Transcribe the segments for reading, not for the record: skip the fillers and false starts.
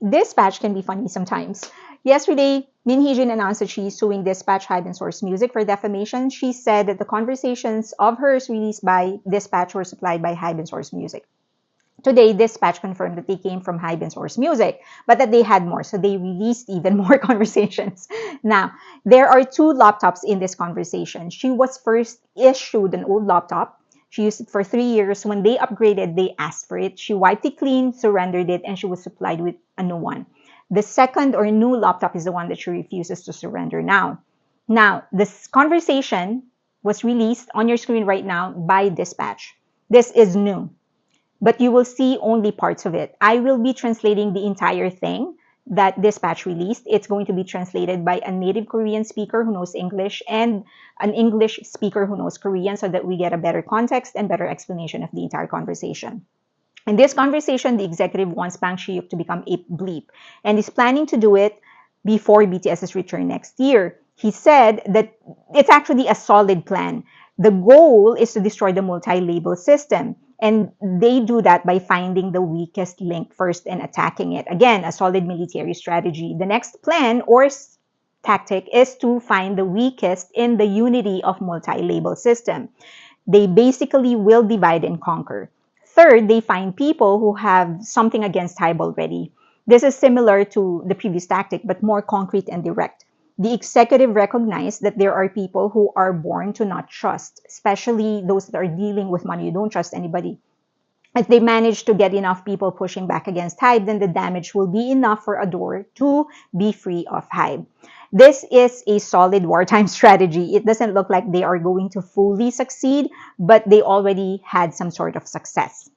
Dispatch can be funny sometimes. Yesterday, Min Heejin announced that she's suing Dispatch, Hybe, and Source Music for defamation. She said that the conversations of hers released by Dispatch were supplied by Hybe and Source Music. Today, Dispatch confirmed that they came from Hybe and Source Music, but that they had more, so they released even more conversations. Now, there are two laptops in this conversation. She was first issued an old laptop. She used it for 3 years. When they upgraded, they asked for it. She wiped it clean, surrendered it, and she was supplied with a new one. The second or new laptop is the one that she refuses to surrender now. Now, this conversation was released on your screen right now by Dispatch. This is new, but you will see only parts of it. I will be translating the entire thing that Dispatch released. It's going to be translated by a native Korean speaker who knows English and an English speaker who knows Korean, so that we get a better context and better explanation of the entire conversation. In this conversation, the executive wants Bang Shi-hyuk to become a bleep, and is planning to do it before BTS's return next year. He said that it's actually a solid plan. The goal is to destroy the multi-label system. And they do that by finding the weakest link first and attacking it. Again, a solid military strategy. The next plan or tactic is to find the weakest in the unity of multi-label system. They basically will divide and conquer. Third, they find people who have something against Hybe already. This is similar to the previous tactic, but more concrete and direct. The executive recognized that there are people who are born to not trust, especially those that are dealing with money. You don't trust anybody. If they manage to get enough people pushing back against Hybe, then the damage will be enough for ADOR to be free of Hybe. This is a solid wartime strategy. It doesn't look like they are going to fully succeed, but they already had some sort of success.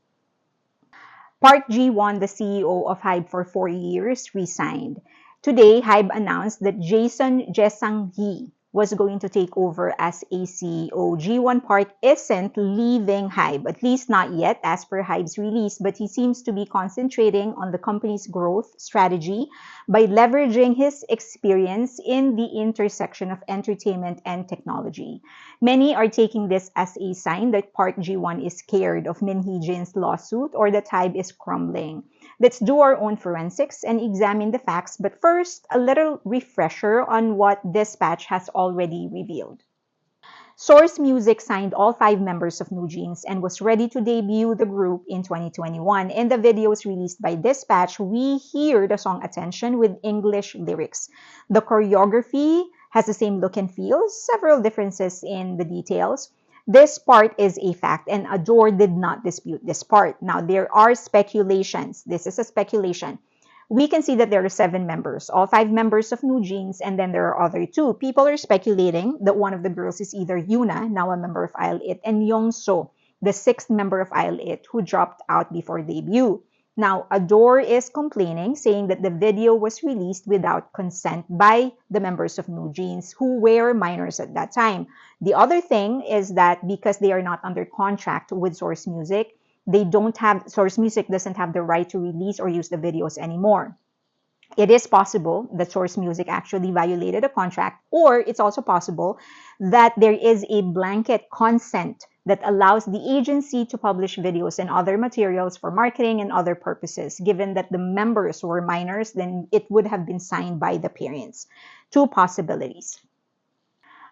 Park Jiwon, the CEO of Hybe for 4 years, resigned. Today, Hybe announced that Jason Jesang-hee was going to take over as a CEO. Jiwon Park isn't leaving Hybe, at least not yet as per Hybe's release, but he seems to be concentrating on the company's growth strategy by leveraging his experience in the intersection of entertainment and technology. Many are taking this as a sign that Park Jiwon is scared of Min Heejin's lawsuit or that Hybe is crumbling. Let's do our own forensics and examine the facts, but first, a little refresher on what Dispatch has already revealed. Source Music signed all 5 members of NewJeans and was ready to debut the group in 2021. In the videos released by Dispatch, we hear the song Attention with English lyrics. The choreography has the same look and feel, several differences in the details. This part is a fact, and ADOR did not dispute this part. Now, there are speculations. This is a speculation. We can see that there are 7 members, all 5 members of NewJeans, and then there are other 2. People are speculating that one of the girls is either Yuna, now a member of ILIT, and Youngso, the 6th member of ILIT, who dropped out before debut. Now, ADOR is complaining, saying that the video was released without consent by the members of NewJeans, who were minors at that time. The other thing is that because they are not under contract with Source Music, Source Music doesn't have the right to release or use the videos anymore. It is possible that Source Music actually violated a contract, or it's also possible that there is a blanket consent that allows the agency to publish videos and other materials for marketing and other purposes. Given that the members were minors, then it would have been signed by the parents. 2 possibilities.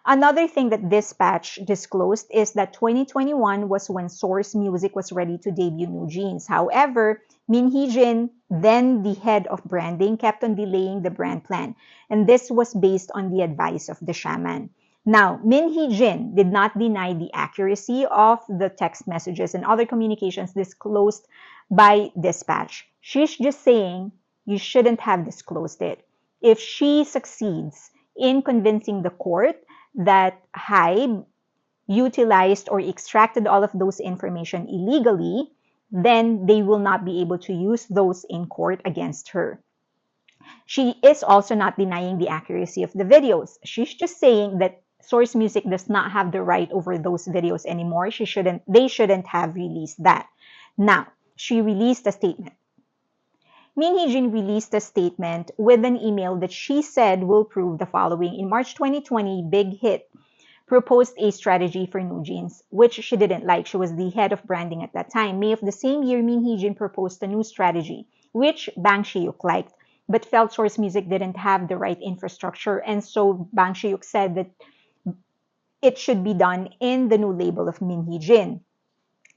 Another thing that Dispatch disclosed is that 2021 was when Source Music was ready to debut NewJeans. However, Min Heejin, then the head of branding, kept on delaying the brand plan. And this was based on the advice of the shaman. Now, Min Heejin did not deny the accuracy of the text messages and other communications disclosed by Dispatch. She's just saying you shouldn't have disclosed it. If she succeeds in convincing the court that Hybe utilized or extracted all of those information illegally, then they will not be able to use those in court against her. She is also not denying the accuracy of the videos. She's just saying that Source Music does not have the right over those videos anymore. They shouldn't have released that. Now, she released a statement. Min Heejin released a statement with an email that she said will prove the following. In March 2020, Big Hit proposed a strategy for NewJeans, which she didn't like. She was the head of branding at that time. May of the same year, Min Heejin proposed a new strategy, which Bang Shi-hyuk liked. but felt Source Music didn't have the right infrastructure, and so Bang Shi-hyuk said that it should be done in the new label of Min Heejin.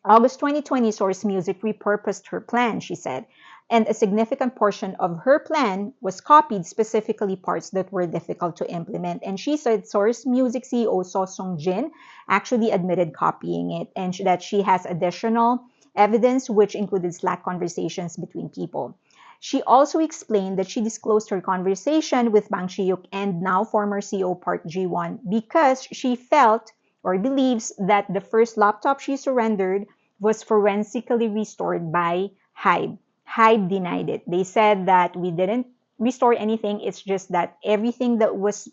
August 2020, Source Music repurposed her plan, she said, and a significant portion of her plan was copied, specifically parts that were difficult to implement. And she said Source Music CEO So Sung-jin actually admitted copying it, and that she has additional evidence, which included Slack conversations between people. She also explained that she disclosed her conversation with Bang Shi-hyuk and now former CEO Park Jiwon because she felt or believes that the first laptop she surrendered was forensically restored by Hybe. Hybe denied it. They said that we didn't restore anything. It's just that everything that was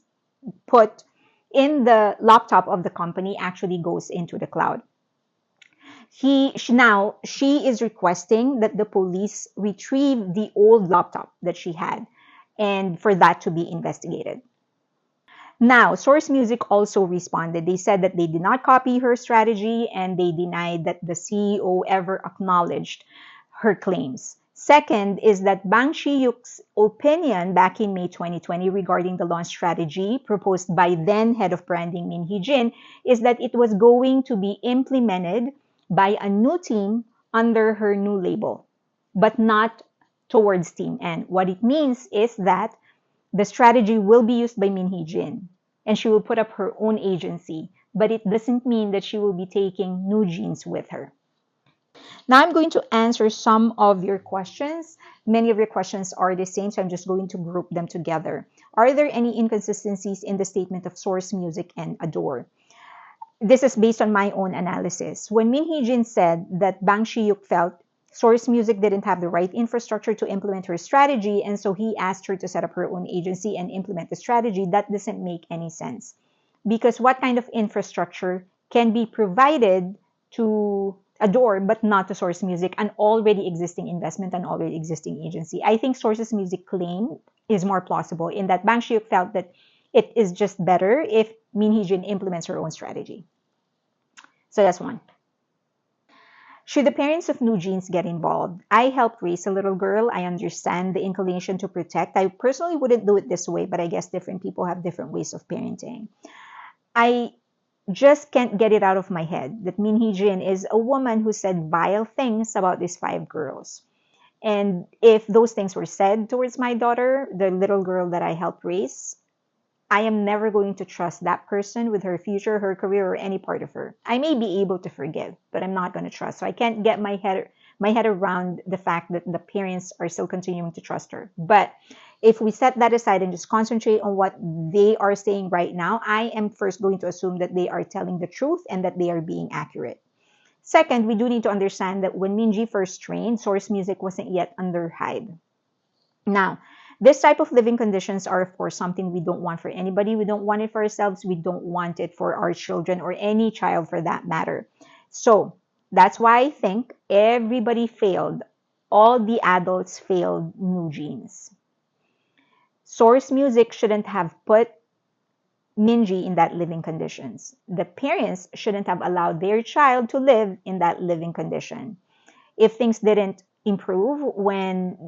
put in the laptop of the company actually goes into the cloud. She is requesting that the police retrieve the old laptop that she had and for that to be investigated. Now, Source Music also responded. They said that they did not copy her strategy and they denied that the CEO ever acknowledged her claims. Second is that Bang Shi-hyuk's opinion back in May 2020 regarding the launch strategy proposed by then head of branding Min Heejin is that it was going to be implemented by a new team under her new label, but not towards Team N. What it means is that the strategy will be used by Min Heejin, and she will put up her own agency, but it doesn't mean that she will be taking new genes with her. Now I'm going to answer some of your questions. Many of your questions are the same, so I'm just going to group them together. Are there any inconsistencies in the statement of Source Music and ADOR? This is based on my own analysis. When Min Heejin said that Bang Shi-hyuk felt Source Music didn't have the right infrastructure to implement her strategy, and so he asked her to set up her own agency and implement the strategy, that doesn't make any sense. Because what kind of infrastructure can be provided to ADOR but not to Source Music, an already existing investment, an already existing agency? I think Source's Music claim is more plausible in that Bang Shi-hyuk felt that it is just better if Min Heejin implements her own strategy. So that's one. Should the parents of new genes get involved? I helped raise a little girl. I understand the inclination to protect. I personally wouldn't do it this way, but I guess different people have different ways of parenting. I just can't get it out of my head that Min Heejin is a woman who said vile things about these 5 girls. And if those things were said towards my daughter, the little girl that I helped raise, I am never going to trust that person with her future, her career, or any part of her. I may be able to forgive, but I'm not going to trust. So I can't get my head around the fact that the parents are still continuing to trust her. But if we set that aside and just concentrate on what they are saying right now, I am first going to assume that they are telling the truth and that they are being accurate. Second, we do need to understand that when Minji first trained, Source Music wasn't yet under Hybe. Now, this type of living conditions are, of course, something we don't want for anybody. We don't want it for ourselves. We don't want it for our children or any child for that matter. So that's why I think everybody failed. All the adults failed new genes. Source Music shouldn't have put Minji in that living conditions. The parents shouldn't have allowed their child to live in that living condition. If things didn't improve when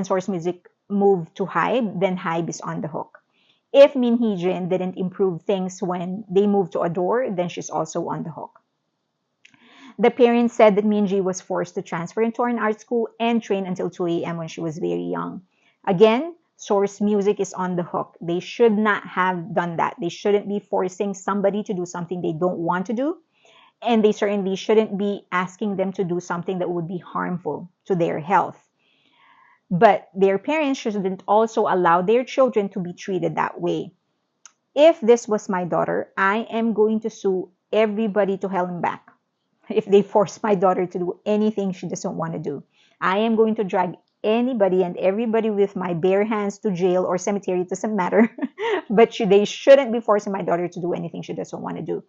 Source Music moved to Hybe, then Hybe is on the hook. If Min Heejin didn't improve things when they moved to ADOR, then she's also on the hook. The parents said that Minji was forced to transfer into an art school and train until 2 a.m. when she was very young. Again, Source Music is on the hook. They should not have done that. They shouldn't be forcing somebody to do something they don't want to do. And they certainly shouldn't be asking them to do something that would be harmful to their health. But their parents shouldn't also allow their children to be treated that way. If this was my daughter, I am going to sue everybody to hell and back if they force my daughter to do anything she doesn't want to do. I am going to drag anybody and everybody with my bare hands to jail or cemetery. It doesn't matter. But they shouldn't be forcing my daughter to do anything she doesn't want to do.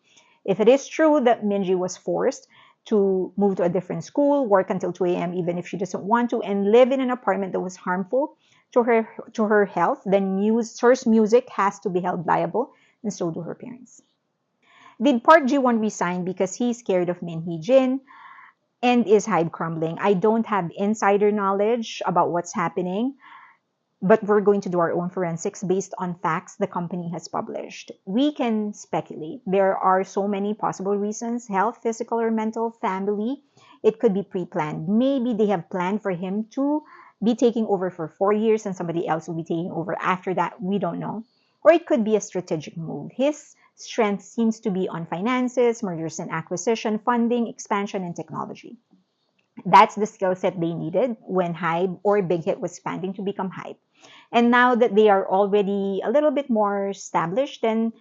If it is true that Minji was forced to move to a different school, work until 2 a.m. even if she doesn't want to, and live in an apartment that was harmful to her health, then Source Music has to be held liable, and so do her parents. Did Park Jiwon resign because he's scared of Min Heejin? And is Hybe crumbling? I don't have insider knowledge about what's happening. but we're going to do our own forensics based on facts the company has published. We can speculate. There are so many possible reasons: health, physical or mental, family. It could be pre-planned. Maybe they have planned for him to be taking over for 4 years and somebody else will be taking over after that. We don't know. Or it could be a strategic move. His strength seems to be on finances, mergers and acquisition, funding, expansion, and technology. That's the skill set they needed when Hybe or Big Hit was expanding to become Hybe. And now that they are already a little bit more established, then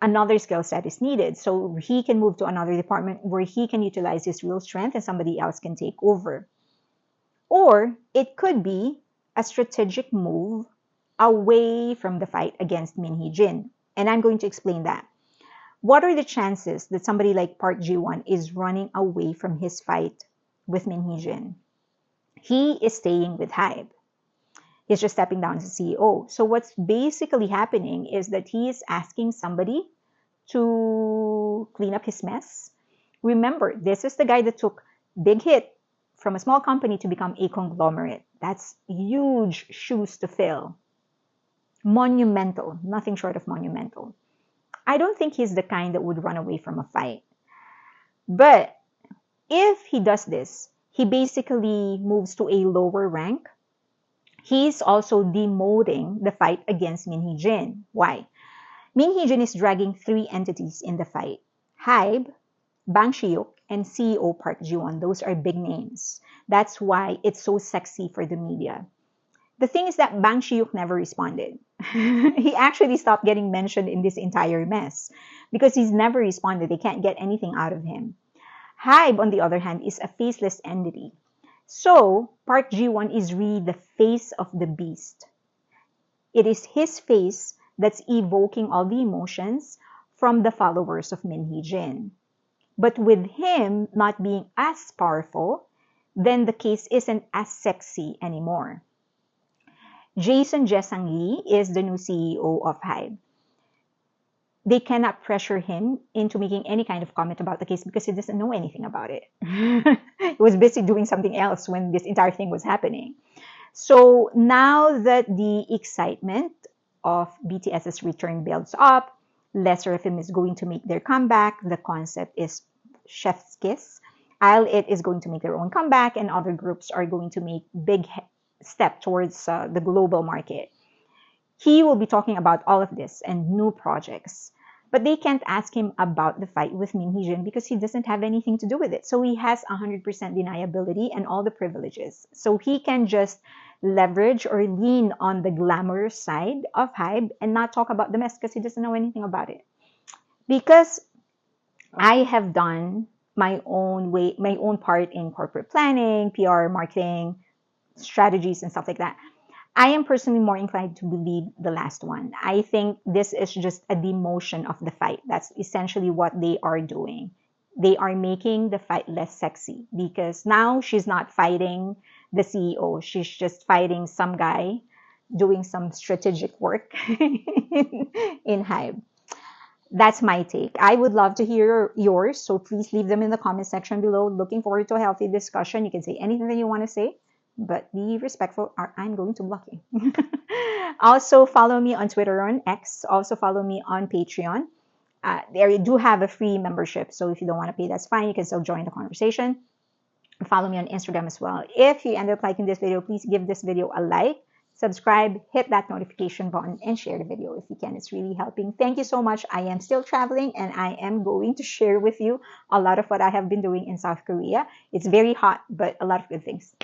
another skill set is needed. So he can move to another department where he can utilize his real strength and somebody else can take over. Or it could be a strategic move away from the fight against Min Heejin. And I'm going to explain that. What are the chances that somebody like Park Jiwon is running away from his fight with Min Heejin? He is staying with Hybe. He's just stepping down as CEO. So what's basically happening is that he is asking somebody to clean up his mess. Remember, this is the guy that took Big Hit from a small company to become a conglomerate. That's huge shoes to fill. Monumental, nothing short of monumental. I don't think he's the kind that would run away from a fight. But if he does this, he basically moves to a lower rank. He's also demoting the fight against Min Heejin. Why? Min Heejin is dragging 3 entities in the fight: Hybe, Bang Shiuk, and CEO Park Jiwon. Those are big names. That's why it's so sexy for the media. The thing is that Bang Shiuk never responded. He actually stopped getting mentioned in this entire mess because he's never responded. They can't get anything out of him. Hybe, on the other hand, is a faceless entity. So, Park Jiwon is really the face of the beast. It is his face that's evoking all the emotions from the followers of Min Heejin. But with him not being as powerful, then the case isn't as sexy anymore. Jason Jesang Lee is the new CEO of Hybe. They cannot pressure him into making any kind of comment about the case because he doesn't know anything about it. He was busy doing something else when this entire thing was happening. So now that the excitement of BTS's return builds up, Lesser of Him is going to make their comeback. The concept is Chef's Kiss. Isle It is going to make their own comeback, and other groups are going to make big step towards the global market. He will be talking about all of this and new projects. But they can't ask him about the fight with Min Heejin because he doesn't have anything to do with it. So he has 100% deniability and all the privileges. So he can just leverage or lean on the glamorous side of Hybe and not talk about the mess because he doesn't know anything about it. Because I have done my own part in corporate planning, PR, marketing, strategies, and stuff like that. I am personally more inclined to believe the last one. I think this is just a demotion of the fight. That's essentially what they are doing. They are making the fight less sexy because now she's not fighting the CEO. She's just fighting some guy doing some strategic work in Hybe. That's my take. I would love to hear yours, so please leave them in the comment section below. Looking forward to a healthy discussion. You can say anything that you want to say, but be respectful or I'm going to block you. Also, follow me on Twitter, on X. Also, follow me on Patreon. There you do have a free membership, so if you don't want to pay, that's fine. You can still join the conversation. Follow me on Instagram as well. If you end up liking this video, please give this video a like, subscribe, hit that notification button, and share the video if you can. It's really helping. Thank you so much. I am still traveling, and I am going to share with you a lot of what I have been doing in South Korea. It's very hot, but a lot of good things.